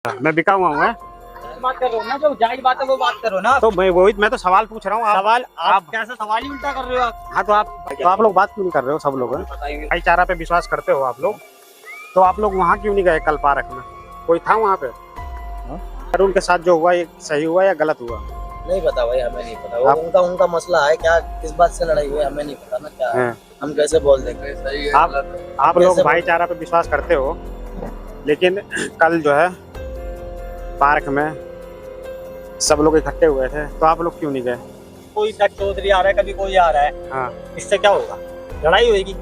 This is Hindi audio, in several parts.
मैं बिका हुआ हूँ। बात कर रहे हो ना, जो जायज बात है वो बात करो ना। तो मैं तो सवाल पूछ रहा हूँ। सवाल आप कैसा सवाल ही उल्टा कर रहे हो आप। हाँ तो आप लोग बात क्यों नहीं कर रहे हो? सब लोग भाईचारा पे विश्वास करते हो आप लोग, तो आप लोग वहाँ क्यों नहीं गए कल पार्क में? कोई था वहाँ पे? तरुण के साथ जो हुआ ये सही हुआ या गलत हुआ? नहीं पता भाई, हमें नहीं पता। वो उनका मसला है, क्या किस बात से लड़ाई हुई हमें नहीं पता ना। क्या है? हम कैसे बोल देंगे? सही है। आप लोग भाईचारा पे विश्वास करते हो, लेकिन कल जो है पार्क में सब लोग इकट्ठे हुए थे, तो आप लोग क्यों नहीं गए? कोई चौधरी आ रहा है, कभी कोई आ रहा है। हाँ, इससे क्या होगा? लड़ाई होगी?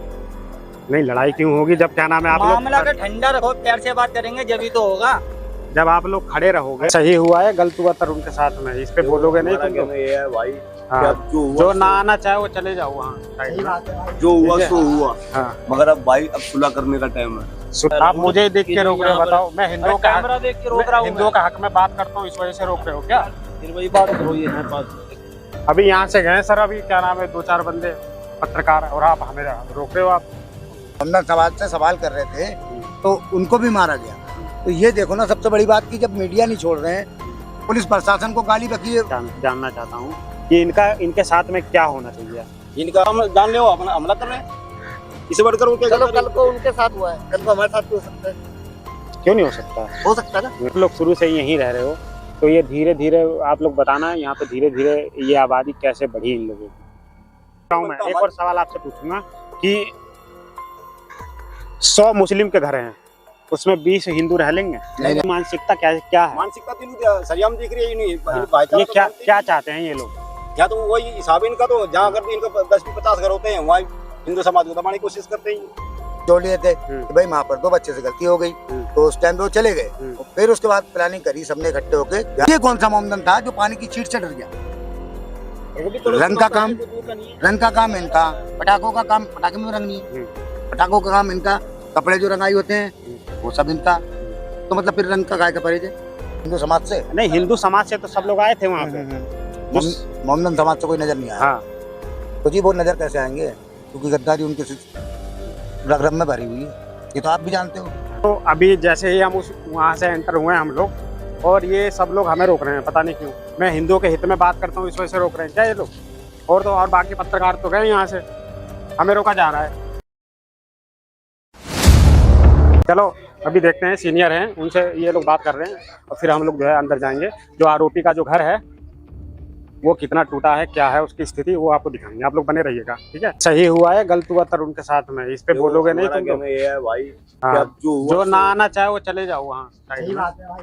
नहीं, लड़ाई क्यों होगी जब क्या नाम है आप लोग मामला का ठंडा रखो, प्यार से बात करेंगे जब तो होगा। जब आप लोग खड़े रहोगे। सही हुआ है गलत हुआ तरुण के साथ में, इस पे बोलोगे नहीं तुम लोग? ये है भाई, हाँ, जो ना आना चाहे वो चले जाओ वहाँ। जो हुआ सो हुआ। हाँ, मगर अब भाई अब सुलह करने का टाइम है। आप मुझे देख के रोक रहे हो? बताओ, मैं हिंदुओं का कैमरा देख के रोक रहा हूँ। हिंदुओं का हक में बात करता हूँ, इस वजह से रोक रहे हो क्या? फिर वही बात करो, ये है बात। अभी यहाँ से गए सर, अभी क्या नाम है 2-4 बंदे पत्रकार, और आप हमें रोक रहे हो। आप हमने समाज से सवाल कर रहे थे तो उनको भी मारा गया। तो ये देखो ना, सबसे बड़ी बात की जब मीडिया नहीं छोड़ रहे हैं, पुलिस प्रशासन को गाली बकी है। जानना चाहता हूँ कि इनके साथ में क्या होना चाहिए। इनका हम जान ले अपना हमला कर रहे हैं, इसे बढ़कर उनके चलो कल को उनके साथ हुआ है, कल को हमारे साथ भी हो सकता है। क्यों नहीं हो सकता? हो सकता है ना। आप लोग शुरू से ही यहीं रह रहे हो, तो ये धीरे धीरे आप लोग बताना यहाँ पे धीरे धीरे ये आबादी कैसे बढ़ी इन लोगों की। मैं एक और सवाल आपसे पूछूंगा कि 100 मुस्लिम के घर हैं, उसमें 20 हिंदू रह लेंगे? नहीं। मानसिकता क्या है? मानसिकता सरियाम दिख रही है नहीं। हाँ, ये क्या चाहते हैं ये लोग? क्या तो वही हिसाब इनका, तो जहाँ अगर भी इनका 10-50 घर होते हैं वहाँ हिंदू समाज को दबाने की कोशिश करते हैं। जोड़ लिए थे कि भाई वहाँ पर 2 बच्चे से गलती हो गई, तो उस टाइम पे वो चले गए। और फिर उसके बाद प्लानिंग करी सबने इकट्ठे होके। ये कौन सा मोमदन था जो पानी की छीट से डर गया? रंग का काम इनका, पटाखों का काम, पटाखे में रंग नहीं है, पटाखों का काम इनका, कपड़े जो रंगाई होते हैं वो सब इनका। तो मतलब फिर रंग का गाय का परिचय हिंदू समाज से नहीं, हिंदू समाज से तो सब लोग आए थे वहाँ पे। मोमदन समाज से कोई नजर नहीं आया। हाँ, तो जी वो नजर कैसे आएंगे? क्योंकि गद्दारी उनके रग रग में भरी हुई है, ये तो आप भी जानते हो। तो अभी जैसे ही हम वहाँ से एंटर हुए हम लोग, और ये सब लोग हमें रोक रहे हैं, पता नहीं क्यों। मैं हिंदुओं के हित में बात करता हूँ, इस वजह से रोक रहे हैं क्या ये लोग? और बाकी पत्रकार तो गए यहाँ से, हमें रोका जा रहा है। चलो अभी देखते हैं, सीनियर हैं उनसे ये लोग बात कर रहे हैं, और फिर हम लोग जो है अंदर जाएंगे। जो आरोपी का जो घर है वो कितना टूटा है, क्या है उसकी स्थिति, वो आपको दिखाएंगे। आप लोग बने रहिएगा, ठीक है? सही हुआ है गलत हुआ तरुण के साथ में, इस पे बोलोगे नहीं तुम लोग? ये है भाई, हाँ, जो ना सो आना चाहे वो चले जाओ वहाँ।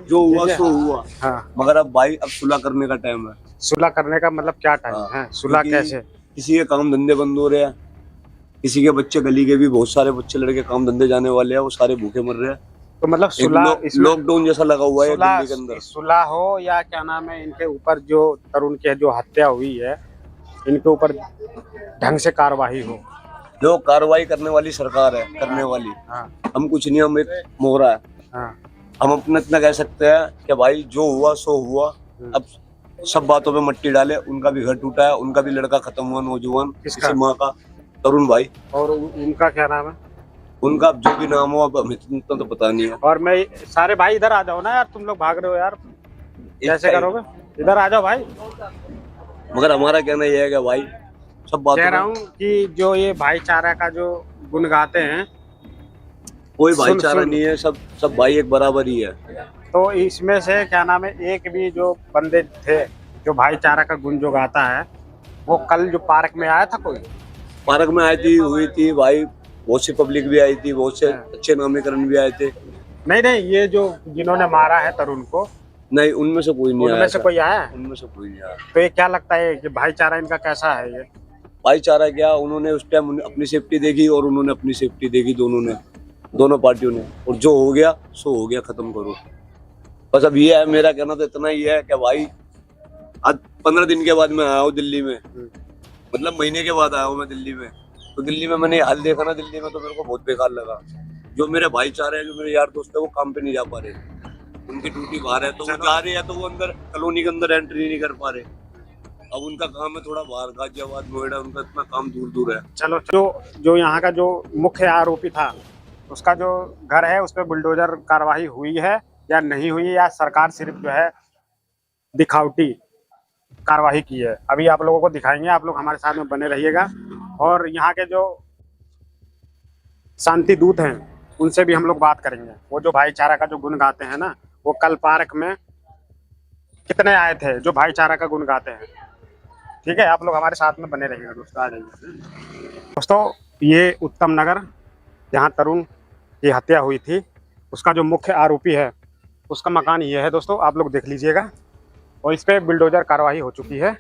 जो हुआ सो हुआ। हाँ, मगर अब भाई अब सुलह करने का टाइम है। सुलह करने का मतलब क्या टाइम है? सुलह कैसे? किसी के काम धंधे बंद हो रहे हैं, किसी के बच्चे, गली के भी बहुत सारे बच्चे लड़के काम धंधे जाने वाले हैं, वो सारे भूखे मर रहे हैं। तो मतलब सुलह, लॉकडाउन जैसा लगा हुआ है दिल्ली के अंदर। सुलह हो या क्या नाम है, इनके ऊपर जो तरुण की जो हत्या हुई है, इनके ऊपर ढंग से कार्रवाई हो। जो कार्रवाई करने वाली सरकार है, करने वाली। हाँ, हम कुछ नहीं, हम एक मोहरा है। हाँ, हम अपना इतना कह सकते हैं कि भाई जो हुआ सो हुआ। अब सब बातों पे मट्टी डाले। उनका भी घर टूटा है, उनका भी लड़का खत्म हुआ, नौजवान, किसी माँ का, तरुण भाई। और उनका क्या नाम है? उनका जो भी नाम हो, अब हमें इतना तो पता नहीं है। और मैं सारे भाई इधर आ जाओ ना यार, तुम लोग भाग रहे हो यार, कैसे करोगे? इधर आ जाओ भाई। मगर हमारा कहना यह है कि भाई सब बात कह रहा हूँ कि जो ये भाईचारा का जो गुण गाते हैं, कोई भाईचारा नहीं है, सब भाई एक बराबर ही है। तो इसमें से क्या नाम है, एक भी जो बंदे थे जो भाईचारा का गुण जो गाता है, वो कल जो पार्क में आया था? कोई पार्क में आई थी, हुई थी भाई, बहुत सी पब्लिक भी आई थी, बहुत से अच्छे नामीकरण भी आए थे। नहीं, ये जो जिन्होंने मारा है तरुण को, नहीं उनमें से कोई नहीं आया। उनमें से कोई आया? उनमें से कोई नहीं आया। तो ये क्या लगता है कि भाईचारा इनका कैसा है? ये भाईचारा क्या, उन्होंने उस टाइम अपनी सेफ्टी देखी और उन्होंने अपनी सेफ्टी देखी, दोनों पार्टियों ने। और जो हो गया सो हो गया, खत्म करो बस। अब ये है, मेरा कहना तो इतना ही है कि भाई आज 15 दिन के बाद मैं आया हूँ दिल्ली में, मतलब महीने के बाद आया हूँ मैं दिल्ली में। तो दिल्ली में मैंने हाल देखा ना, दिल्ली में तो मेरे को बहुत बेकार लगा। जो मेरे भाईचारे हैं, जो मेरे यार दोस्त है, वो काम पे नहीं जा पा रहे, उनकी ड्यूटी बाहर है, तो वो जा रहे हैं तो वो अंदर कॉलोनी के अंदर एंट्री नहीं कर पा रहे। अब उनका काम है थोड़ा बाहर, गाजियाबाद, नोएडा, उनका इतना काम दूर दूर है। चलो, जो यहाँ का जो मुख्य आरोपी था, उसका जो घर है उस पर बुलडोजर कार्रवाई हुई है या नहीं हुई है, या सरकार सिर्फ जो है दिखावटी कार्रवाई की है, अभी आप लोगों को दिखाएंगे। आप लोग हमारे साथ में बने रहिएगा। और यहाँ के जो शांति दूत हैं उनसे भी हम लोग बात करेंगे। वो जो भाईचारा का जो गुण गाते हैं ना, वो कल पार्क में कितने आए थे जो भाईचारा का गुण गाते हैं। ठीक है, आप लोग हमारे साथ में बने रहिएगा दोस्तों। आ जाइए दोस्तों, ये उत्तम नगर जहाँ तरुण की हत्या हुई थी, उसका जो मुख्य आरोपी है उसका मकान ये है दोस्तों, आप लोग देख लीजिएगा। और इस पर बिल्डोजर कार्रवाई हो चुकी है।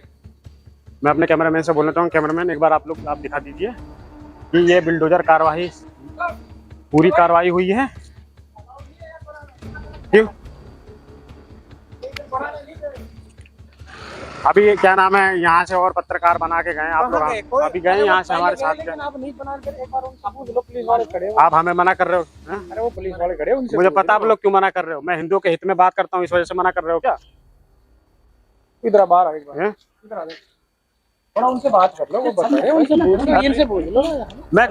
मैं अपने कैमरामैन से बोलना चाहूँ, कैमरामैन एक बार आप दिखा दीजिए कि ये बिल्डोजर कार्रवाई पूरी कार्रवाई हुई है। क्यों अभी ये क्या नाम है, यहाँ से और पत्रकार बना के गए आप लोग, अभी गए यहाँ से हमारे साथ गए। आप हमें मना कर रहे हो? अरे वो पुलिस वाले खड़े, मुझे पता आप लोग क्यों मना कर रहे हो। मैं हिंदुओं के हित में बात करता हूँ, इस वजह से मना कर रहे हो क्या? इधर बाहर आ, इधर आ थोड़ा उनसे बात कर लो, वो बता रहे हैं, उनसे पूछ लो। मैं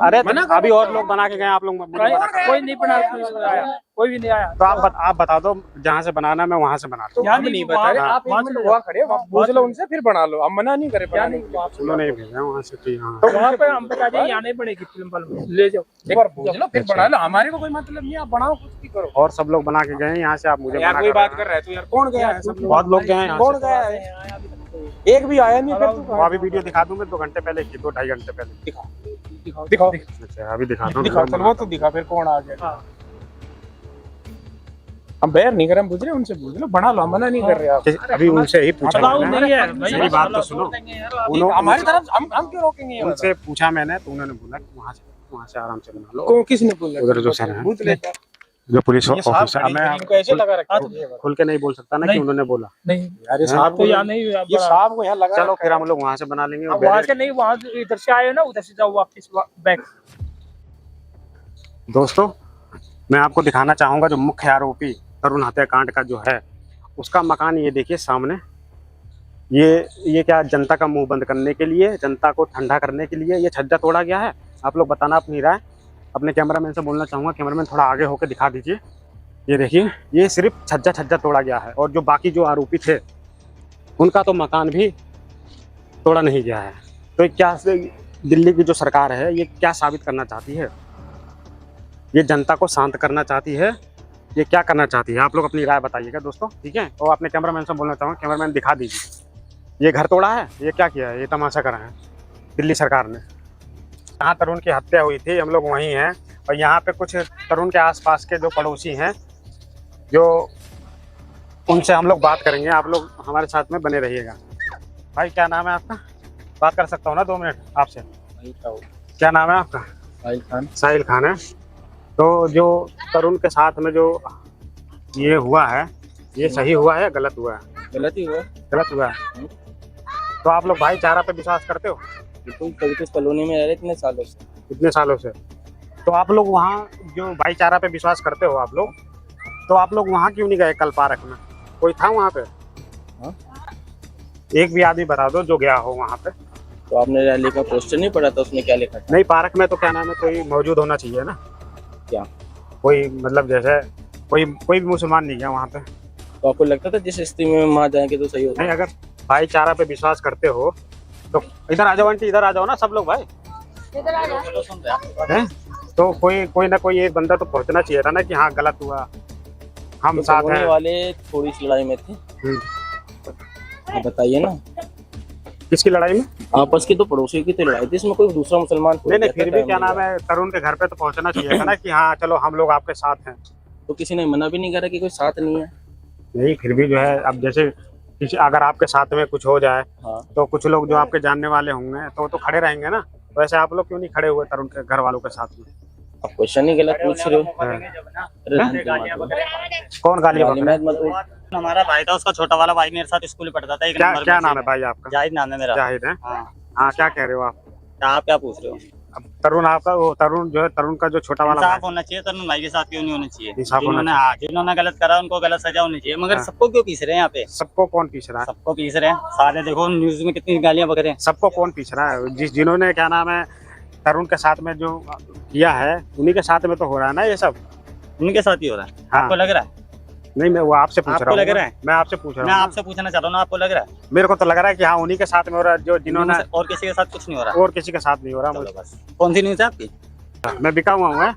अरे अभी और लोग बना के गए, आप लोग कोई नहीं बना, कोई भी नहीं आया। तो आप बता दो जहाँ से बनाना, मैं वहाँ से बना दूँ। यहाँ नहीं बता रहे, आप वहाँ खड़े पूछ लो उनसे, फिर बना लो। हम मना नहीं करे, उन्होंने नहीं भेजा वहाँ से। तो वहाँ पे हम बता दें, यहाँ नहीं पड़ेगी, ले जाओ एक बार पूछ लो, फिर बना लो। हमारे को कोई मतलब नहीं, आप बनाओ, कुछ भी करो। और सब लोग बना के गए यहाँ से, आप मुझे कोई बात कर रहे हैं तो यार कौन गया है? बहुत लोग गए हैं, कौन गया है? एक भी आया नहीं। फिर तो अभी वीडियो दिखा दूंगा 2 घंटे पहले की, 2-2.5 घंटे पहले दिखाओ। अच्छा अभी दिखाता चल वो तो दिखा, फिर कौन आ गया। हम बैर नहीं कर रहे, पूछ रहे उनसे, पूछ लो, बना लो, हम मना नहीं कर रहे। आप अभी उनसे ही पूछा मैंने, मेरी बात तो सुनो। हमारी तरफ हम क्यों रोकेंगे? उनसे पूछा मैंने, तो उन्होंने बोला कि वहाँ से आराम से बना लो। किसने बोला? उधर जो सर है, जो पुलिस ऑफिसर, मैं ऐसे लगा रखा खुल के नहीं बोल सकता ना कि उन्होंने बोला। नहीं यार, साहब को यहाँ नहीं, ये साहब को यहाँ लगा। चलो फिर हम लोग वहाँ से बना लेंगे। वहाँ से नहीं, वहाँ इधर से आए ना, उधर से जाओ वापस बैक। दोस्तों, मैं आपको दिखाना चाहूँगा जो मुख्य आरोपी तरुण हत्याकांड का जो है, उसका मकान ये देखिए सामने। ये क्या जनता का मुंह बंद करने के लिए, जनता को ठंडा करने के लिए ये छज्जा तोड़ा गया है? आप लोग बताना अपनी राय। अपने कैमरामैन से बोलना चाहूँगा, कैमरामैन थोड़ा आगे होकर दिखा दीजिए। ये देखिए, ये सिर्फ छज्जा तोड़ा गया है, और जो बाकी जो आरोपी थे उनका तो मकान भी तोड़ा नहीं गया है। तो क्या दिल्ली की जो सरकार है ये क्या साबित करना चाहती है? ये जनता को शांत करना चाहती है, ये क्या करना चाहती है? आप लोग अपनी राय बताइएगा दोस्तों, ठीक है। और अपने कैमरामैन से बोलना चाहूँगा, कैमरामैन दिखा दीजिए। ये घर तोड़ा है, ये क्या किया है? ये तमाशा करा है दिल्ली सरकार ने। जहाँ तरुण की हत्या हुई थी हम लोग वहीं हैं, और यहाँ पे कुछ तरुण के आसपास के जो पड़ोसी हैं, जो उनसे हम लोग बात करेंगे। आप लोग हमारे साथ में बने रहिएगा। भाई क्या नाम है आपका? बात कर सकता हूँ ना 2 मिनट आपसे? क्या नाम है आपका? साहिल खान है। तो जो तरुण के साथ में जो ये हुआ है, ये सही हुआ है या गलत हुआ है? गलत ही हुआ। गलत हुआ है। तो आप लोग भाईचारा पे विश्वास करते हो? बिल्कुल, कॉलोनी में रह रहे इतने सालों से। इतने सालों से तो आप लोग वहाँ जो भाईचारा पे विश्वास करते हो आप लोग, तो आप लोग वहाँ क्यों नहीं गए कल पार्क में? कोई था वहाँ पे? हाँ? एक भी आदमी बता दो जो गया हो वहाँ पे। तो आपने रैली का पोस्टर नहीं पढ़ा था, उसमें क्या लिखा था? नहीं, पार्क में तो क्या नाम है, कोई मौजूद होना चाहिए ना। क्या कोई मतलब जैसे कोई भी मुसलमान नहीं गया वहाँ पे? तो आपको लगता था जिस स्थिति में वहाँ जाएंगे तो सही होगा? नहीं, अगर भाईचारा पे विश्वास करते हो तो इधर आ जाओ आंटी, इधर आ जाओ ना सब लोग भाई। हैं? तो कोई ना कोई एक बंदा तो पहुंचना चाहिए था ना कि हाँ गलत हुआ, हम तो साथ हैं। वाले थोड़ी सी लड़ाई में थे, आप बताइए ना। किसकी लड़ाई में? आपस की तो पड़ोसी की तो लड़ाई थी, इसमें कोई दूसरा मुसलमान नहीं, फिर भी क्या नाम है, तरुण के घर पे तो पहुंचना चाहिए था ना कि हाँ चलो हम लोग आपके साथ हैं। तो किसी ने मना भी नहीं करा कि कोई साथ नहीं है? नहीं, फिर भी जो है, अब जैसे किसी अगर आपके साथ में कुछ हो जाए, हाँ। तो कुछ लोग जो आपके जानने वाले होंगे तो खड़े रहेंगे ना। वैसे आप लोग क्यों नहीं खड़े हुए तरुण के घर वालों के साथ में? आप क्वेश्चन ही गलत पूछ रहे हो। कौन गाली हमारा भाई था, उसका छोटा वाला भाई मेरे साथ स्कूल में पढ़ता था। एक नंबर क्या नाम है भाई आपका? जाहिद नाम है मेरा। जाहिद है। हाँ, क्या कह रहे हो आप? आप क्या पूछ रहे हो? अब तरुण आपका, वो तरुण जो है, तरुण का जो छोटा वाला इंसाफ होना चाहिए, तरुण भाई के साथ क्यों नहीं होना चाहिए? इंसाफ होना चाहिए। जिन्होंने गलत करा उनको गलत सजा होनी चाहिए, मगर सबको क्यों पीस रहे हैं यहाँ पे? सबको कौन पीस रहा है? सबको पीस रहे हैं सारे। देखो न्यूज में कितनी गालियां बक रहे हैं। सबको कौन पीस रहा है? जिन्होंने क्या नाम है तरुण के साथ में जो किया है, उन्हीं के साथ में तो हो रहा है ना ये सब। उनके साथ ही हो रहा है। हाँ। आपको लग रहा है? नहीं, मैं वो आपसे पूछ आपको रहा हूँ। लग रहा है? मैं आपसे पूछ मैं रहा हूँ। आपसे पूछना चाह रहा हूँ ना, आपको लग रहा है? मेरे को तो लग रहा है कि हाँ उन्हीं के साथ में हो रहा है, जो जिन्होंने, और किसी के साथ कुछ नहीं हो रहा? और किसी के साथ नहीं हो रहा। चलो बस। कौन सी न्यूज़ है आपकी? मैं बिका हुआ हूँ।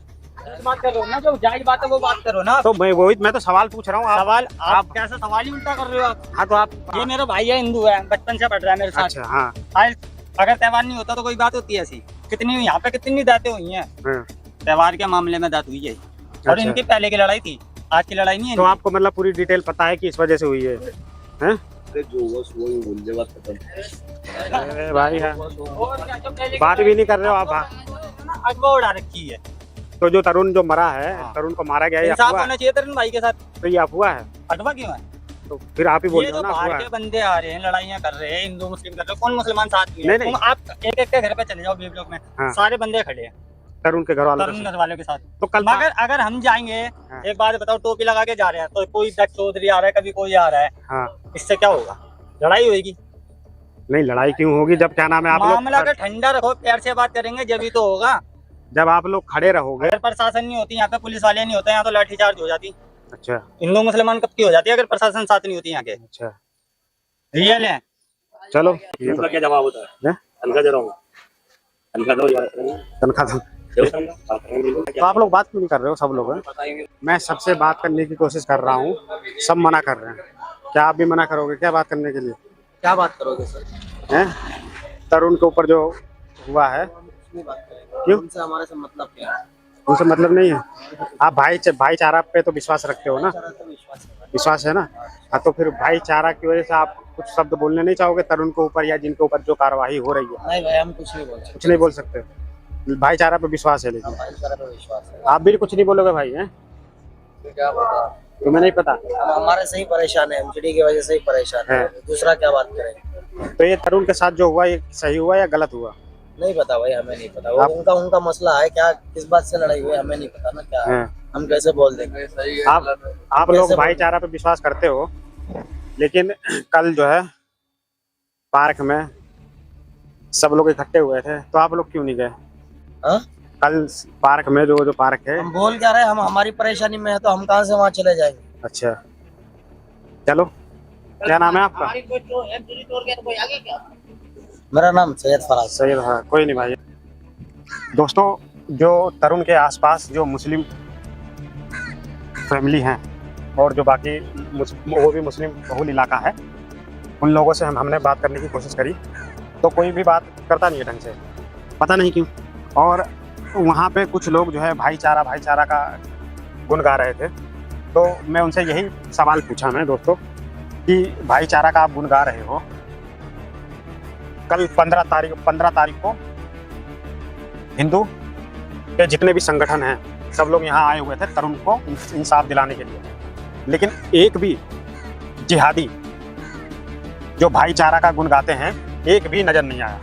बात कर रहे हो ना, जो जायज बात है वो बात करो ना। तो मैं तो सवाल पूछ रहा हूँ। सवाल आप कैसे सवाल ही उल्टा कर रहे हो आप? हाँ तो आप, ये मेरा भाई है, हिंदू है, बचपन से पढ़ रहा है मेरे साथ। अच्छा हाँ आज अगर त्योहार नहीं होता तो कोई बात होती है ऐसी? कितनी यहाँ पे कितनी दातें हुई हैं हाँ। त्योहार के मामले में, दात हुई है। और अच्छा। इनकी पहले की लड़ाई थी, आज की लड़ाई नहीं है तो इनकी। आपको मतलब पूरी डिटेल पता है कि इस वजह से हुई है? हैं? अरे जो हुआ सो ही बोल दे, बात खत्म। अरे भाई है, और क्या, जो पहले बात भी नहीं कर रहे हो आप। अगवा उड़ा रखी है। तो जो तरुण जो मरा है, हाँ। तरुण को मारा गया है, ये इंसाफ अफवाह है? होना चाहिए तरुण भाई के साथ। तो ये अफवाह है? अगवा क्यों है? तो फिर आप ही बोल ये रहे हो जो ना बाहर अफवाह के है। बंदे आ रहे हैं, लड़ाइयाँ कर रहे हैं, हिंदू मुस्लिम कर रहे हैं, कौन मुसलमान साथ में है? नहीं, नहीं। तुम आप एक एक के घर पे चले जाओ बी ब्लॉक में, हाँ। सारे बंदे खड़े हैं तरुण के घर वालों तरुण के घर वालों के साथ। तो कल मगर अगर हम जाएंगे, हाँ। एक बात बताओ, टोपी लगा के जा रहे हैं तो कोई दत्त चौधरी आ रहा है, कभी कोई आ रहा है, हाँ इससे क्या होगा? लड़ाई होगी। नहीं, लड़ाई क्यों होगी जब क्या नाम है आप मामला लोग, का ठंडा रखो, प्यार से बात करेंगे जब ही तो होगा। जब आप लोग खड़े रहोगे। अगर प्रशासन नहीं होती यहाँ पे, पुलिस वाले नहीं होते यहाँ, तो लाठीचार्ज हो जाती। अच्छा हिंदू मुसलमान कब की हो जाती है अगर प्रशासन साथ नहीं होती यहाँ के? अच्छा रियल है। चलो, ये तो क्या जवाब होता है? हैं? तनख्वाह दे रहा हूँ, तनख्वाह दो यार। तनख्वाह दो। तो आप लोग बात क्यों नहीं कर रहे हो? सब लोग हैं? मैं सबसे बात करने की कोशिश कर रहा हूँ, सब मना कर रहे हैं। क्या आप भी मना करोगे क्या बात करने के लिए? क्या बात करोगे सर? हैं? तरुण के ऊपर जो हुआ है, क्यों? उनसे हमारे से मतलब क्या है? उनसे मतलब नहीं है। आप भाईचारा पे तो विश्वास रखते हो ना? विश्वास है ना? हाँ, तो फिर भाईचारा की वजह से आप कुछ शब्द बोलने नहीं चाहोगे तरुण के ऊपर या जिनके ऊपर जो कार्रवाई हो रही है? नहीं भाई, हम कुछ नहीं बोल सकते। कुछ नहीं बोल सकते? भाईचारा पे विश्वास है, लेकिन भाईचारा पे विश्वास है। आप भी कुछ नहीं बोलोगे भाई? हैं? क्या पता, तुम्हें नहीं पता? हम हमारे से ही परेशान है, एमसीडी की वजह से ही परेशान है, दूसरा क्या बात करें? तो ये तरुण के साथ जो हुआ, ये सही हुआ या गलत हुआ? नहीं पता भाई, हमें नहीं पता। वो उनका मसला है, क्या किस बात से लड़ाई हुई हमें नहीं पता ना, क्या है। हम कैसे बोल देंगे? आप लोग भाईचारा पे विश्वास करते हो, लेकिन कल जो है पार्क में सब लोग इकट्ठे हुए थे, तो आप लोग क्यों नहीं गए? हाँ? कल पार्क में जो पार्क है, हम बोल क्या रहे हैं, हम हमारी परेशानी में है तो हम कहाँ से वहाँ चले जाएंगे? अच्छा चलो, क्या नाम है आपका? मेरा नाम सैयद फराज। सैयद, हाँ कोई नहीं भाई। दोस्तों, जो तरुण के आसपास जो मुस्लिम फैमिली हैं और जो बाकी वो भी मुस्लिम बहुल इलाका है, उन लोगों से हमने बात करने की कोशिश करी, तो कोई भी बात करता नहीं है ढंग से, पता नहीं क्यों। और वहाँ पे कुछ लोग जो है भाईचारा का गुण गा रहे थे, तो मैं उनसे यही सवाल पूछा मैं दोस्तों कि भाईचारा का आप गुण गा रहे हो, कल 15 तारीख को हिंदू के जितने भी संगठन हैं सब लोग यहाँ आए हुए थे तरुण को इंसाफ दिलाने के लिए, लेकिन एक भी जिहादी जो भाईचारा का गुण गाते हैं एक भी नज़र नहीं आया।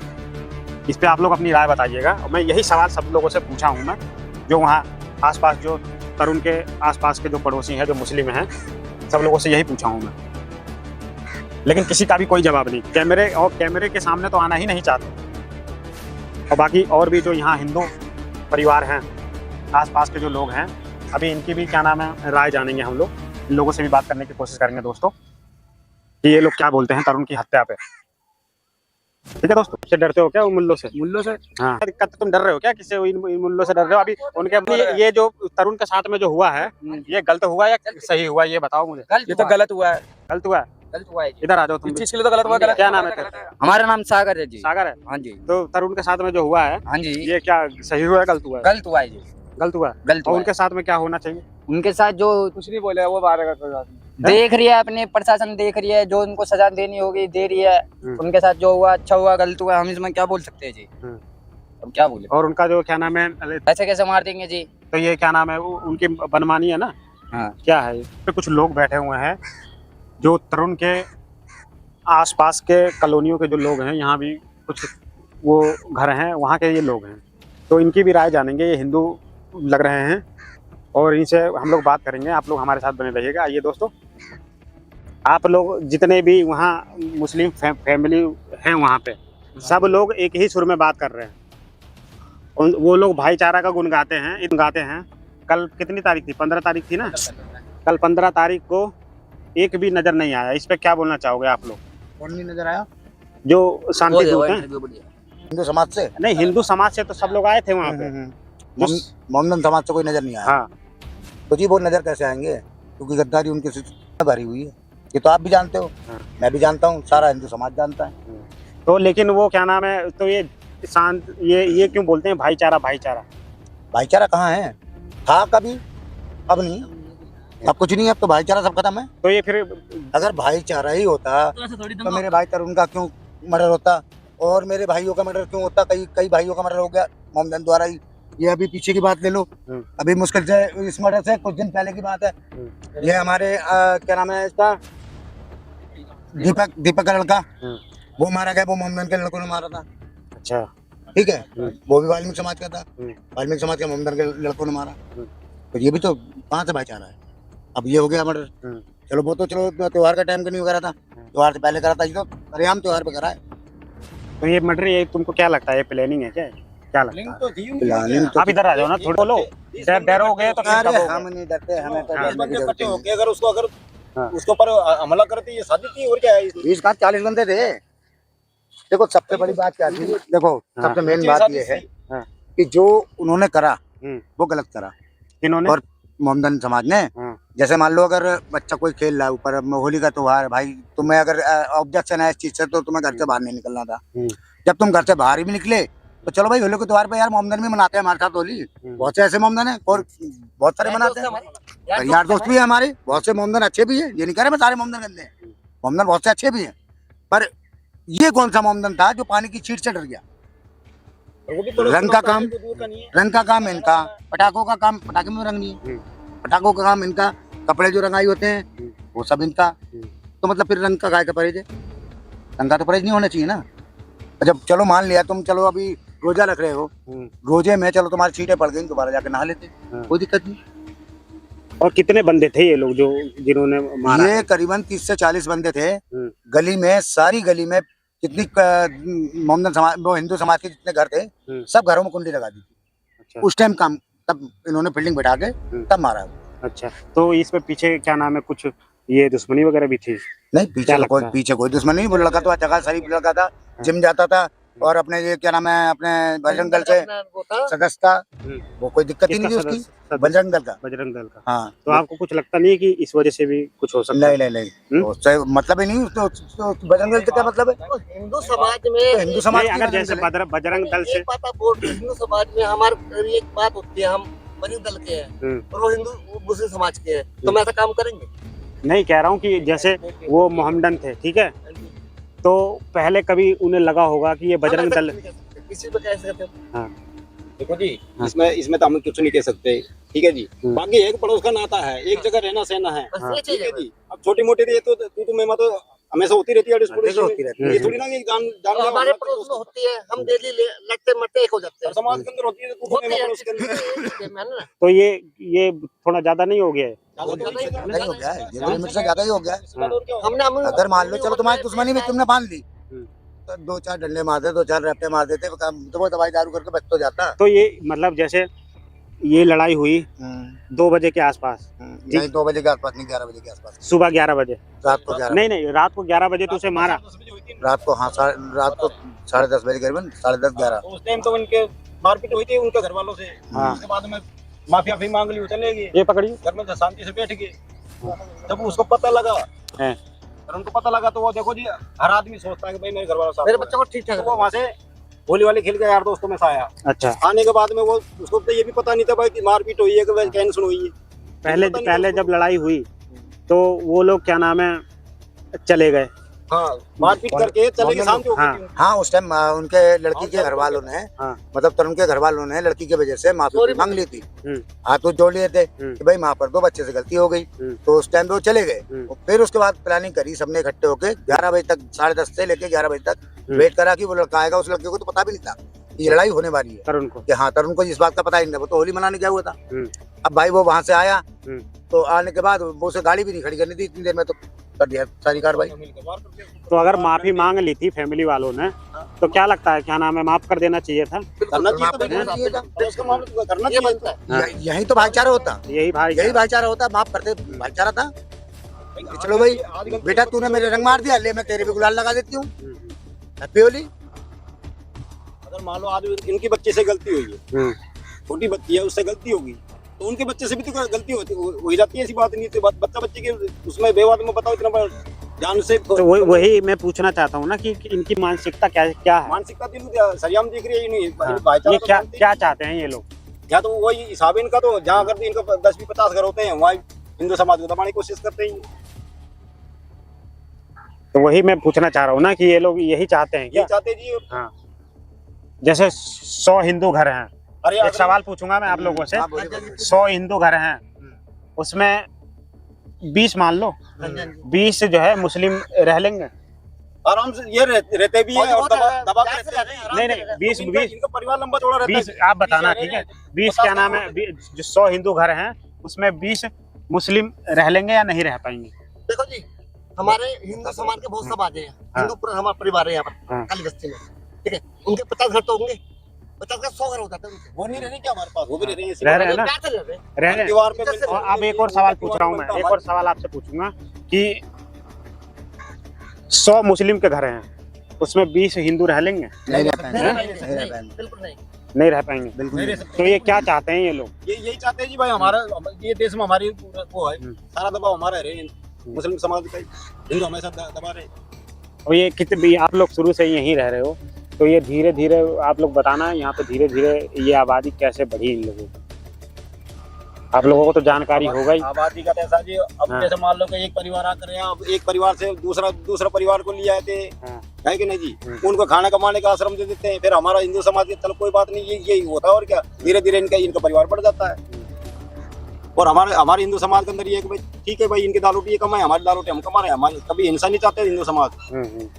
इस पे आप लोग अपनी राय बताइएगा। मैं यही सवाल सब लोगों से पूछा हूँ मैं, जो वहाँ आसपास जो तरुण के आसपास के जो पड़ोसी हैं जो मुस्लिम हैं, सब लोगों से यही पूछा हूँ मैं, लेकिन किसी का भी कोई जवाब नहीं। कैमरे के सामने तो आना ही नहीं चाहते। और बाकी और भी जो यहाँ हिंदू परिवार हैं, आसपास के जो लोग हैं, अभी इनकी भी क्या नाम है राय जानेंगे हम लोग। इन लोगों से भी बात करने की कोशिश करेंगे दोस्तों कि ये लोग क्या बोलते हैं तरुण की हत्या पे। ठीक है दोस्तों, से डरते हो क्या उन मुल्लों से? मुल्लों से? हाँ, दिक्कत, तुम डर रहे हो क्या किसी इन मुल्लों से? डर रहे हो अभी उनके? ये जो तरुण के साथ में जो हुआ है, ये गलत हुआ या सही हुआ, ये बताओ मुझे। ये तो गलत हुआ है। गलत हुआ है? गलत हुआ है जी। इधर आ जाओ तुम। इस चीज के लिए तो गलत हुआ। क्या नाम है तेरा? हमारा नाम सागर है जी। सागर है? हाँ जी। तो तरुण के साथ में जो हुआ है, हाँ जी, ये क्या सही हुआ है गलत हुआ है? गलत हुआ है जी। गलत हुआ है। गलत और हुआ उनके साथ में क्या होना चाहिए? है। उनके साथ जो कुछ नहीं बोले, वो बाहर का कोई बात नहीं। देख रही है, अपने प्रशासन देख रही है, जो उनको सजा देनी होगी दे रही है। उनके साथ जो हुआ अच्छा हुआ गलत हुआ, हम इसमें क्या बोल सकते हैं जी? हम क्या बोले? और उनका जो क्या नाम है, ऐसे कैसे मार देंगे जी? तो ये क्या नाम है, उनकी बनमानी है ना? हाँ। क्या है तो कुछ लोग बैठे हुए हैं जो तरुण के आसपास के कॉलोनियों के जो लोग हैं, यहाँ भी कुछ वो घर हैं, वहाँ के ये लोग हैं, तो इनकी भी राय जानेंगे। ये हिंदू लग रहे हैं और इनसे हम लोग बात करेंगे। आप लोग हमारे साथ बने रहिएगा। आइए दोस्तों, आप लोग जितने भी वहाँ मुस्लिम फैमिली हैं वहाँ पे, सब लोग एक ही सुर में बात कर रहे हैं। वो लोग भाईचारा का गुण गाते हैं। कल कितनी तारीख थी? 15 तारीख थी ना? कल 15 तारीख को एक भी नजर नहीं आया। इस पे क्या बोलना चाहोगे आप लोग? कौन नहीं नजर आया? जो शांति दूत हैं? हिंदू समाज से? नहीं, हिंदू समाज से तो सब लोग आए थे वहाँ पे। मोहम्मदन समाज से कोई नजर नहीं आया। हाँ, तो जी वो नजर कैसे आएंगे, क्योंकि गद्दारी उनके से भरी हुई है। ये तो आप भी जानते हो, मैं भी जानता हूँ, सारा हिंदू समाज जानता है। तो लेकिन वो क्या नाम है, तो ये शांत, ये क्यों बोलते हैं भाईचारा भाईचारा? भाईचारा कहाँ है? था कभी, अब नहीं, अब कुछ नहीं है, अब तो भाईचारा सब खत्म है। तो ये फिर अगर भाईचारा ही होता तो मेरे भाई तरुण का क्यों मर्डर होता, और मेरे भाइयों का मर्डर क्यों होता? कई भाइयों का मर्डर हो गया मोहम्मदन द्वारा ही। ये अभी पीछे की बात ले लो, अभी मुश्किल से इस मर्डर से कुछ दिन पहले की बात है। ये हमारे क्या नाम है इसका, दीपक का लड़का, वो मारा गया, वो मोहम्मदन के लड़कों ने मारा था। अच्छा, ठीक है, वो भी वाल्मीकि समाज का था, वाल्मीकि समाज के मोहम्मदन के लड़कों ने मारा। तो ये भी तो कहाँ से भाईचारा है? अब ये हो गया मर्डर। चलो वो तो चलो त्योहार का टाइम का नहीं करा था, त्योहार से पहले करा था, ये तो सरेआम त्योहार पे करा है। तो ये मर्डर, ये तुमको क्या लगता है, ये प्लानिंग है क्या लगता है? प्लानिंग तो आप इधर आ जाओ ना, थोड़ा बोलो। डरोगे तो फिर कब हम नहीं डरते, हमें तो डरने की जरूरत नहीं। अगर उसके ऊपर हमला करती ये साजिश थी और क्या है? बीस का 40 बंदे थे। देखो सबसे बड़ी बात क्या थी, देखो सबसे मेन बात ये है कि जो उन्होंने करा वो गलत करा। इन्होंने और मोहम्मदन समाज ने, जैसे मान लो अगर बच्चा कोई खेल रहा है ऊपर, होली का त्योहार, भाई तुम्हें अगर ऑब्जेक्शन है इस चीज से, तो तुम्हें घर से बाहर नहीं निकलना था। जब तुम घर से बाहर ही भी निकले तो चलो भाई, होली के त्योहार पे यार मोहम्मदन भी मनाते हैं हमारे साथ होली। बहुत से ऐसे मोहम्मदन है और बहुत सारे मनाते हैं, यार दोस्त भी है हमारे, बहुत से मोहम्मदन अच्छे भी है, ये नहीं कह रहे मैं सारे मोहम्मदन गंदे हैं, मोहम्मदन बहुत से अच्छे भी हैं। पर ये कौन सा मोहम्मदन था जो पानी की छींट से डर गया? रंग का काम इनका, पटाखों का काम, पटाखे में रंग नहीं है, पटाखों का काम इनका, कपड़े जो रंगाई होते हैं वो सब इनका। तो मतलब फिर रंग का काय का परहेज है? रंग का तो परहेज नहीं होना चाहिए ना। जब चलो मान लिया तुम, चलो अभी रोजा रख रहे हो, रोजे में चलो तुम्हारी छींटें पड़ गई, दोबारा जाके नहा लेते, कोई दिक्कत नहीं। और कितने बंदे थे ये लोग जो जिन्होंने मारा? ये करीबन 30 से 40 बंदे थे। गली में, सारी गली में जितनी मोहम्मदन समाज, वो हिंदू समाज के जितने घर थे, सब घरों में कुंडी लगा दी थी। अच्छा। उस टाइम काम, तब इन्होंने फील्डिंग बैठा के तब मारा। अच्छा, तो इसमें पीछे क्या नाम है, कुछ ये दुश्मनी वगैरह भी थी? नहीं, पीछे कोई दुश्मन नहीं। वो लड़का तो अच्छा खासा शरीफ लड़का था, जिम जाता था, और अपने ये क्या नाम है, अपने बजरंग दल से सदस्य था, वो कोई दिक्कत ही नहीं थी उसकी। बजरंग दल का। हाँ, तो आपको कुछ लगता नहीं कि इस वजह से भी कुछ हो सकता है? नहीं, उससे मतलब ही नहीं। बजरंग दल से क्या मतलब है? हिंदू समाज में, हिंदू समाज अगर जैसे बजरंग दल से, हिंदू समाज में हमारी एक बात होती है, हम बजरंग दल के हैं और वो हिंदू मुस्लिम समाज के हैं, तो हम ऐसा काम करेंगे? नहीं, कह रहा हूँ कि जैसे वो मोहम्मदन थे, ठीक है, तो पहले कभी उन्हें लगा होगा कि ये बजरंग दल, किसी पे कह सकते हैं। हाँ, देखो जी, इसमें तो हम कुछ नहीं कह सकते, ठीक है जी। बाकी एक पड़ोस का नाता है, एक जगह रहना सहना है, ठीक है जी। अब छोटी मोटी तो तू मैं तो हमेशा होती रहती है, ये थोड़ी ना कि जान हमारे पड़ोस में होती है, हम डेली लड़ते मरते एक हो जाते हैं। समाज के अंदर होती है, पड़ोस के अंदर। तो ये थोड़ा ज्यादा नहीं हो गया है? नहीं हो गया है, ये लिमिट से ज्यादा ही हो गया है। हमने अगर मान लो चलो तुम्हारी दुश्मनी में तुमने बांध ली, तो 2-4 डंडे मार दे, 2-4 रैपटे मार देते, तो वो दवाई दारू करके बच तो जाता। तो ये मतलब जैसे ये लड़ाई हुई 2 बजे के आसपास? नहीं, 2 बजे के आसपास नहीं, 11 बजे के आसपास। सुबह 11 बजे? रात को 11? नहीं, रात को 11 बजे तो उसे मारा? रात को, हाँ, रात को 10:30 बजे करीबन, 10:30-11। उस टाइम तो उनके मारपीट हुई थी उनके घर वालों से। उसके बाद में माफी मांग ली, चले गए, ये पकड़िए, घर में शांति से बैठ गए। जब उसको पता लगा, उनको पता लगा, तो वो देखो जी, हर आदमी सोचता है कि भाई मेरे घर वालों, मेरे बच्चों को ठीक ठाक, तो वो वहाँ से होली वाले खेल के यार दोस्तों में से आया। अच्छा, आने के बाद में वो, उसको तो ये भी पता नहीं था भाई कि मारपीट हुई है कि कैंसिल हुई है। पहले जब लड़ाई हुई तो वो लोग क्या नाम है चले गए? हाँ, मारपीट करके चले गए, शांति हो गई थी। हाँ, उस टाइम उनके लड़की के घर वालों ने, मतलब तरुण के घर वालों ने लड़की की वजह से माफी मांग ली थी, हाथ तो जोड़ लिए थे कि भाई वहाँ पर दो बच्चे से गलती हो गई। तो उस टाइम पे वो चले गए। फिर उसके बाद प्लानिंग करी सबने इकट्ठे होके, 11 बजे तक, 10:30 से लेके 11 बजे तक वेट करा कि वो लड़का आएगा। उस लड़के को तो पता भी नहीं था ये लड़ाई होने वाली है, तरुण को, कि हाँ, तरुण को इस बात का पता ही नहीं था, वो तो होली मनाने गया हुआ था। अब भाई वो वहाँ से आया, तो आने के बाद वो उसे गाड़ी भी नहीं खड़ी करनी थी इतनी देर में, तो कर दिया सारी कार्रवाई। तो अगर माफी मांग ली थी फैमिली वालों ने, तो क्या लगता है, क्या नाम है, माफ कर देना चाहिए था? करना चाहिए माफ तो कर देना चाहिए था। तो उसका मामला तो करना ये चाहिए बनता है। हाँ। यही तो भाईचारा होता, यही भाई यही भाईचारा होता, माफ करते भाईचारा था। चलो भाई बेटा तूने मेरे रंग मार दिया, ले मैं तेरे भी गुलाल लगा देती हूँ, हैप्पी होली। अगर मान लो आज इनकी बच्चे से गलती हुई है, छोटी बच्ची है उससे गलती होगी, तो उनके बच्चे से भी तो गलती होती हो ही जाती है, ऐसी बात नहीं है। बच्चा बच्चे के उसमें बेवाद में बताओ इतना बड़ा जान से तो वही मैं पूछना चाहता हूँ ना कि इनकी मानसिकता क्या क्या है, मानसिकता सरियाम दिख रही है इन्हें, हाँ। भाईचारा ये तो क्या मानते हैं। क्या चाहते हैं ये लोग? या तो वही हिसाब है इनका, तो जहाँ अगर इनका 10-50 घर होते हैं वहाँ हिंदू समाज को दबाने की कोशिश करते हैं। तो वही मैं पूछना चाह रहा हूँ ना कि ये लोग यही चाहते हैं ये क्या? चाहते जी। हाँ, जैसे 100 हिंदू घर हैं, अरे एक सवाल पूछूंगा मैं आप लोगों से, हाँ, बोलिए, बोलिए। 100 हिंदू घर हैं, उसमें 20 मान लो, 20 जो है मुस्लिम रह लेंगे? आराम से ये रहते भी है और दबा के रहते हैं। नहीं 20 इनका परिवार लंबा चौड़ा रहता 20 आप बताना, ठीक है, 20 क्या नाम है, जो 100 हिंदू घर हैं उसमें 20 मुस्लिम रह लेंगे या नहीं रह पाएंगे? देखो जी, हमारे हिंदू समाज के बहुत समाज है, हिंदू हमारा परिवार है यहाँ पर हाँ। काली बस्ती में, ठीक है। उनके 50 घर तो होंगे, 50 का 100 घर हो जाता है उनके। वो नहीं रह रहे क्या हमारे पास, वो भी रह रहे हैं रह रहे हैं ना, क्या कर रहे हैं? रह रहे हैं। दीवार पे इज्जत से और अब एक और सवाल पूछ रहा हूँ मैं, एक और सवाल आपसे पूछूंगा कि 100 मुस्लिम के घर हैं उसमें 20 हिंदू रह लेंगे? नहीं रह पाएंगे, नहीं, नहीं नहीं, रह नहीं, पाएंगे, बिल्कुल नहीं। नहीं रह पाएंगे, बिल्कुल नहीं नहीं। रह सकते। तो ये क्या चाहते हैं ये लोग? ये यही चाहते हैं जी भाई, हमारा ये देश में हमारी वो है, सारा दबाव हमारा है, मुस्लिम समाज का हिंदू हमेशा दबा रहे। और ये कितने भी आप लोग शुरू से यहीं रह रहे हो, तो ये धीरे धीरे आप लोग बताना यहाँ पे धीरे धीरे ये आबादी कैसे बढ़ी इन लोगों की? आप लोगों को तो जानकारी होगा ही। आबादी का ऐसा जी, अब हाँ। जैसे मान लो कि एक परिवार आकर यहाँ, अब एक परिवार से दूसरा परिवार को ले आए थे, हाँ। है कि नहीं जी, उनको खाना कमाने का आश्रम दे देते हैं, फिर हमारा हिंदू समाज के चलो कोई बात नहीं, यही होता है और क्या, धीरे धीरे इनका परिवार बढ़ जाता है। और हमारे हिंदू समाज के अंदर ये है कि भाई ठीक है भाई, इनके दाल रोटी ये कमाए, हमारी दाल रोटी हम कमा रहे हैं, हमारे कभी हिंसा नहीं चाहते हिंदू समाज,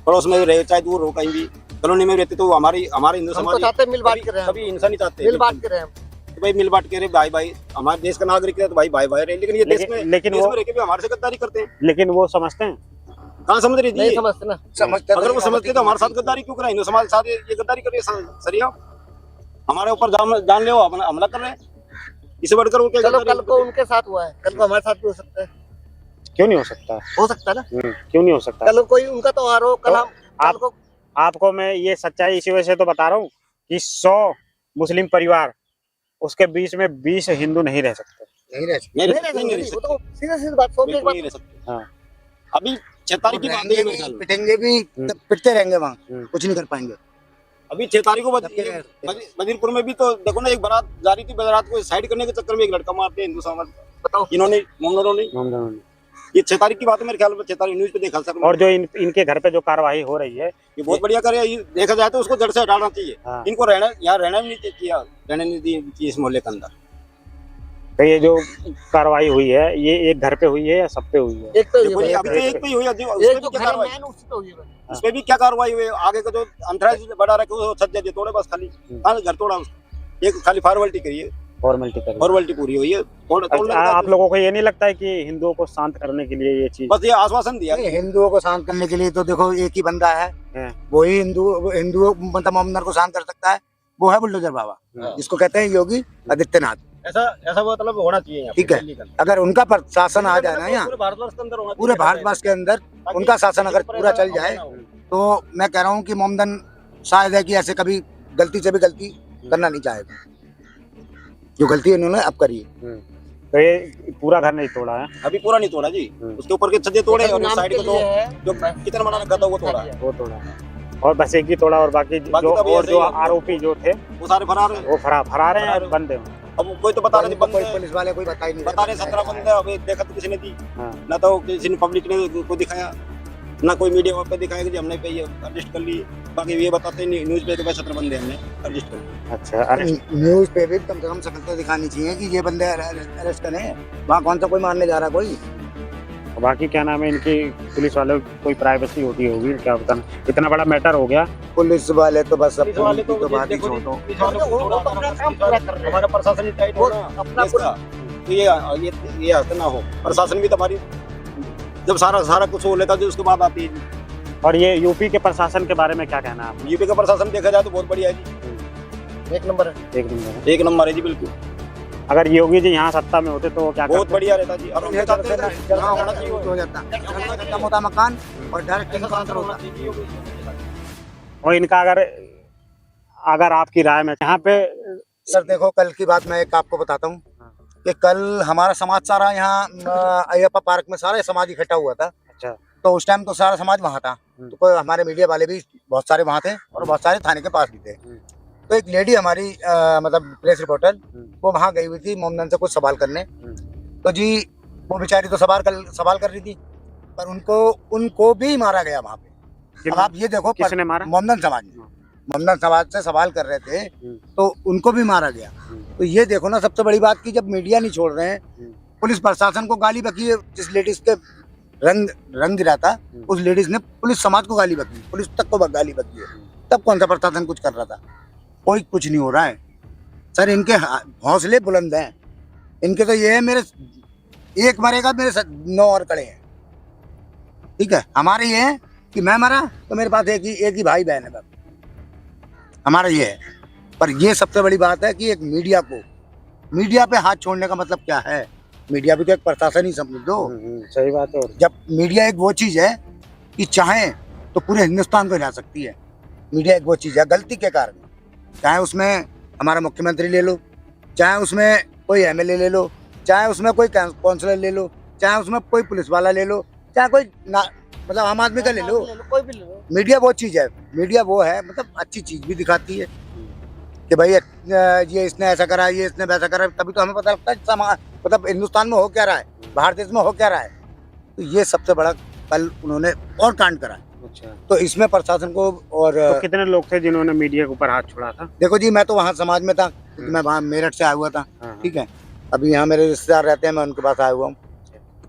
पड़ोस में रहे चाहे दूर हो कहीं भी, कॉलोनी में रहते तो हमारे हिंदू हम समाज तो चाहते हैं मिल बांट के रहे, कभी हिंसा नहीं चाहते, मिल बांट के रहे हम। तो भाई मिल बांट के रहे, भाई हमारे देश का नागरिक है तो भाई रहे, लेकिन ये देश में लेकिन देश वो में रह के भी हमारे से गद्दारी करते हैं। लेकिन वो समझते हैं, कहाँ समझ रही नहीं थी? समझते ना। समझते अगर वो समझते तो हमारे साथ गद्दारी क्यों कर रहे हैं? हिंदू समाज के साथ ये गद्दारी कर रही है सरिया, हमारे ऊपर जान ले हमला कर रहे हैं, इससे बढ़कर वो क्या चलो गद्दारी कल को उनके साथ हुआ है, कल को हमारे साथ भी हो सकता है, क्यों नहीं हो सकता? हो सकता है ना। क्यों नहीं हो सकता? कल कोई उनका तो आरोप, कल हम आप कल को आपको मैं ये सच्चाई इसी वजह से तो बता रहा हूँ कि 100 मुस्लिम परिवार उसके बीच में 20 हिंदू नहीं रह सकते। नहीं रह सकते। नहीं रह वो तो सीधी बात, सोचने की बिल्कुल बात। नहीं रह सकते। हाँ। अभी 6 तारीख की बात है रहेंगे मेरे भी, ख्याल में। पिटेंगे भी, तब पिटते रहेंगे वहाँ, कुछ नहीं कर पाएंगे। अभी 6 तारीख को बदीरपुर में भी तो देखो ना, एक बारात जा रही थी, बारात को साइड करने के चक्कर में एक लड़का मारते हैं हिंदू समाज का। बताओ। इन्होंने मोमनों ने, ये 6 तारीख की बात है मेरे ख्याल में, 6 तारीख न्यूज पे देखा सर। और जो इनके घर पे जो कार्रवाई हो रही है, ये बहुत बढ़िया करे, ये देखा जाए तो उसको जड़ से हटाना चाहिए। हाँ। इनको यहाँ रहना भी नहीं चाहिए, रहने नहीं चाहिए इस मोहल्ले के अंदर। तो ये जो कार्रवाई हुई है ये एक घर पे हुई है या सब पे हुई है? एक तो देखो जी, ये अभी तो एक पे ही हुई है, एक उसपे जो भी क्या घर कार्रवाई, में है ना, उसी पे हुई है। उसपे भी क्या कार्रवाई हुई है? आगे का जो अंतराज बढ़ा रखे वो सज्जा दे तोड़े बस, खाली घर तोड़ा उसको, एक खाली फॉर्मेलिटी करी है, फॉर्मेलिटी कर फॉर्मेलिटी पूरी हुई है। अच्छा, आप लोगों को ये नहीं लगता है कि हिंदुओं को शांत करने के लिए ये चीज? बस ये आश्वासन दिया। नहीं, हिंदुओं को शांत करने के लिए तो देखो एक ही बंदा है, वही हिंदुओं मतलब मोमदन को शांत कर सकता है, वो है बुलडोजर बाबा, जिसको कहते हैं योगी आदित्यनाथ। ऐसा मतलब होना चाहिए यहाँ पे, ठीक है, दिल्ली के अंदर। अगर उनका शासन आ जाए ना यहाँ, पूरे भारतवर्ष के अंदर होना चाहिए, पूरे भारतवर्ष के अंदर उनका शासन अगर पूरा चल जाए, तो मैं कह रहा हूँ कि मोमदन शायद है कि ऐसे कभी गलती से भी गलती करना नहीं चाहेगा, जो गलती उन्होंने अब करी है। तो ये पूरा घर नहीं तोड़ा है? अभी पूरा नहीं तोड़ा जी, उसके ऊपर के छज्जे तोड़े और नाम साइड के को लिए है, जो कितना बड़ा रखा था वो तोड़ा है। वो तोड़ा है और बस एक ही तोड़ा, और बाकी बाकी जो तो अभी और ऐसे जो ही है। आरोपी जो थे वो सारे फरार हैं। वो फरार हैं और बंद हैं। अब कोई तो बता रहे थे बंद कोई है, पुलिस वाले कोई बता ही नहीं बता रहे 17 बंद है, अभी देखा तो किसी ने दी हाँ। ना, तो किसी ने पब्लिक ने को दिखाया ना, कोई मीडिया पे दिखाया कि हमने पे ये अरेस्ट कर लिए। बाकी ये बताते नहीं न्यूज पे कि भाई 17 बंदे हमने अरेस्ट कर लिए। अच्छा, अरे न्यूज पे भी कम से कम शकल दिखानी चाहिए कि ये बंदे अरेस्ट करें, वहाँ कौन सा कोई मारने जा रहा है कोई। बाकी क्या नाम है, इनकी पुलिस वालों की कोई प्राइवेसी होती होगी क्या पता नहीं, इतना बड़ा मैटर हो गया। पुलिस वाले तो बस पुलिस वाले अपनी तो बात ही देखो जी, छोड़ो। पुलिस वाले को वो तो अपना काम पूरा कर रहे हैं। हमारा प्रशासन ही टाइट वो हो ना अपना देश का, तो ये हद ना हो। प्रशासन भी तुम्हारी जब सारा कुछ हो लेता है उसके बाद आती है। और ये यूपी के प्रशासन के बारे में क्या कहना है आपका? यूपी का प्रशासन देखा जाए तो बहुत बढ़िया है जी, एक नंबर है। एक नंबर है। एक नंबर है जी, बिल्कुल अगर योगी जी यहाँ सत्ता में होते तो वो क्या बहुत करते? बढ़िया रहता जी। और ये तरफ से जहाँ होना चाहिए हो जाता, खत्म होता मकान और डायरेक्ट इनकाउंटर होता। और इनका अगर आपकी राय में यहाँ पे सर देखो, कल की बात मैं एक आपको बताता हूँ कि कल हमारा समाज सारा यहाँ अयप्पा पार्क में सारा समाज इकट्ठा हुआ था। अच्छा। तो उस टाइम तो सारा समाज वहाँ था, तो कोई हमारे मीडिया वाले भी बहुत सारे वहाँ थे और बहुत सारे थाने के पास भी थे। तो एक लेडी हमारी मतलब प्रेस रिपोर्टर, वो वहाँ गई हुई थी मोमदन से कुछ सवाल करने। तो जी वो बेचारी तो सवाल कर रही थी, पर उनको भी मारा गया वहाँ पे। अब आप ये देखो, किसने मारा? मोमदन समाज से सवाल कर रहे थे तो उनको भी मारा गया। तो ये देखो ना, सबसे बड़ी बात की जब मीडिया नहीं छोड़ रहे हैं, पुलिस प्रशासन को गाली बकी है। जिस लेडीज के रंग गिरा था उस लेडीज ने पुलिस समाज को गाली बकी, पुलिस तक को गाली बकी है। तब कौन सा प्रशासन कुछ कर रहा था? कोई कुछ नहीं हो रहा है सर। इनके हौसले बुलंद हैं। इनके तो ये है, मेरे एक मरेगा मेरे 9 और खड़े हैं। ठीक है, हमारे ये है कि मैं मरा तो मेरे पास एक ही भाई बहन है, हमारा ये है। पर ये सबसे बड़ी बात है कि एक मीडिया पे हाथ छोड़ने का मतलब क्या है? मीडिया भी तो एक प्रशासन ही समझ दो। सही बात है। और जब मीडिया एक वो चीज है कि चाहे तो पूरे हिंदुस्तान को हिला सकती है। मीडिया एक वो चीज है, गलती के कारण, चाहे उसमें हमारा मुख्यमंत्री ले लो, चाहे उसमें कोई एमएलए ले लो, चाहे उसमें कोई काउंसलर ले लो, चाहे उसमें कोई पुलिस वाला ले लो, चाहे कोई मतलब आम आदमी का ले लो, कोई भी ले लो। मीडिया वो चीज है। मीडिया वो है, मतलब अच्छी चीज भी दिखाती है कि भाई ये इसने ऐसा करा, ये इसने वैसा करा, तभी तो हमें पता लगता है मतलब हिंदुस्तान में हो क्या रहा है, बाहर देश में हो क्या रहा है। तो ये सबसे बड़ा कल उन्होंने और कांड करा। अच्छा। तो इसमें प्रशासन को और तो कितने लोग थे जिन्होंने मीडिया के ऊपर हाथ छोड़ा था? देखो जी, मैं तो वहाँ समाज में था क्योंकि मैं वहाँ मेरठ से आया हुआ था। ठीक है, अभी यहाँ मेरे रिश्तेदार रहते हैं, मैं उनके पास आया हुआ हूँ।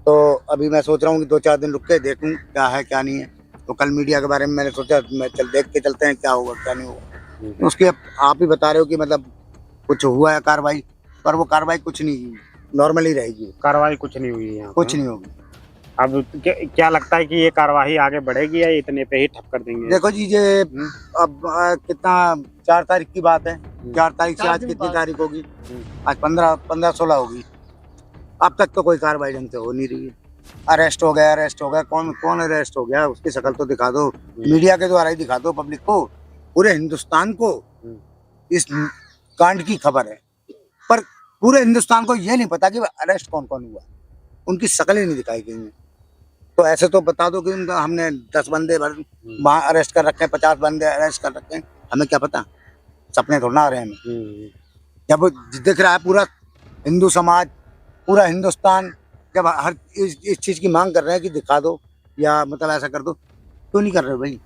तो अभी मैं सोच रहा हूँ कि 2-4 दिन रुक के देखूँ क्या है क्या नहीं है। तो कल मीडिया के बारे में मैंने सोचा मैं देख के चलते हैं क्या होगा क्या नहीं होगा। उसके आप ही बता रहे हो कि मतलब कुछ हुआ है कार्रवाई, पर वो कार्रवाई कुछ नहीं, नॉर्मल ही रहेगी। कार्रवाई कुछ नहीं हुई है, कुछ नहीं होगी। अब क्या लगता है कि ये कार्रवाई आगे बढ़ेगी या इतने पे ही ठप कर देंगे? देखो जी, ये अब कितना 4 तारीख की बात है, 4 तारीख से आज कितनी तारीख होगी? आज 15-16 होगी। अब तक तो कोई कार्रवाई ढंग से हो नहीं रही है। अरेस्ट हो गया, कौन अरेस्ट हो गया उसकी शक्ल तो दिखा दो, मीडिया के द्वारा ही दिखा दो पब्लिक को, पूरे हिंदुस्तान को इस कांड की खबर है। पर पूरे हिंदुस्तान को ये नहीं पता कि अरेस्ट कौन हुआ, उनकी शक्ल ही नहीं दिखाई गई है। तो ऐसे तो बता दो कि हमने 10 बंदे वहाँ अरेस्ट कर रखे हैं, 50 बंदे अरेस्ट कर रखे हैं, हमें क्या पता? सपने थोड़ा आ रहे हैं हमें। जब दिख रहा है पूरा हिंदू समाज, पूरा हिंदुस्तान जब हर इस चीज की मांग कर रहे हैं कि दिखा दो या मतलब ऐसा कर दो, क्यों नहीं कर रहे भाई?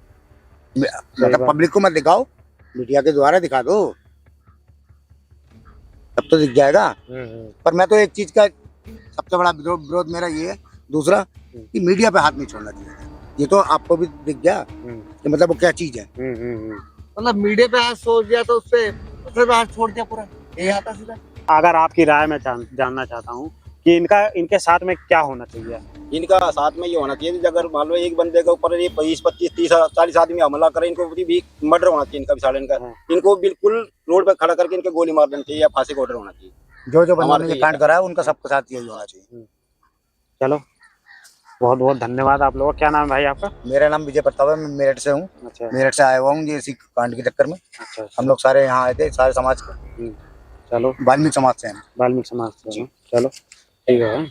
मतलब पब्लिक को मत दिखाओ, मीडिया के द्वारा दिखा दो, तब तो दिख जाएगा। पर मैं तो एक चीज का सबसे बड़ा विरोध मेरा ये है, दूसरा कि मीडिया पे हाथ नहीं छोड़ना चाहिए। ये तो आपको भी दिख गया कि मतलब वो क्या चीज है। मतलब मीडिया पे हाथ छोड़ दिया तो उससे हाथ छोड़ दिया पूरा, यही आता सीधा। अगर आपकी राय में जानना चाहता हूँ कि इनके साथ में क्या होना चाहिए? इनका साथ में ये होना चाहिए, अगर मान लो एक बंदे के ऊपर ये 20, 25, 30, 40 आदमी हमला करे, इनको भी मर्डर होना चाहिए, इनका भी साले इनका। इनको बिल्कुल रोड पे खड़ा करके इनके गोली मार देनी चाहिए या फांसी का ऑर्डर होना चाहिए। जो बंदों ने कांड करा है उनका सबके साथ यही होना चाहिए। चलो, बहुत बहुत धन्यवाद आप लोगों का। क्या नाम है भाई आपका? मेरा नाम विजय प्रताप है, मैं मेरठ से हूँ। अच्छा। मेरठ से आया हुआ हूँ इसी कांड के चक्कर में। अच्छा। हम लोग सारे यहाँ आए थे, सारे समाज के। चलो, वाल्मीकि समाज से हैं। वाल्मीकि समाज से। चलो ठीक है।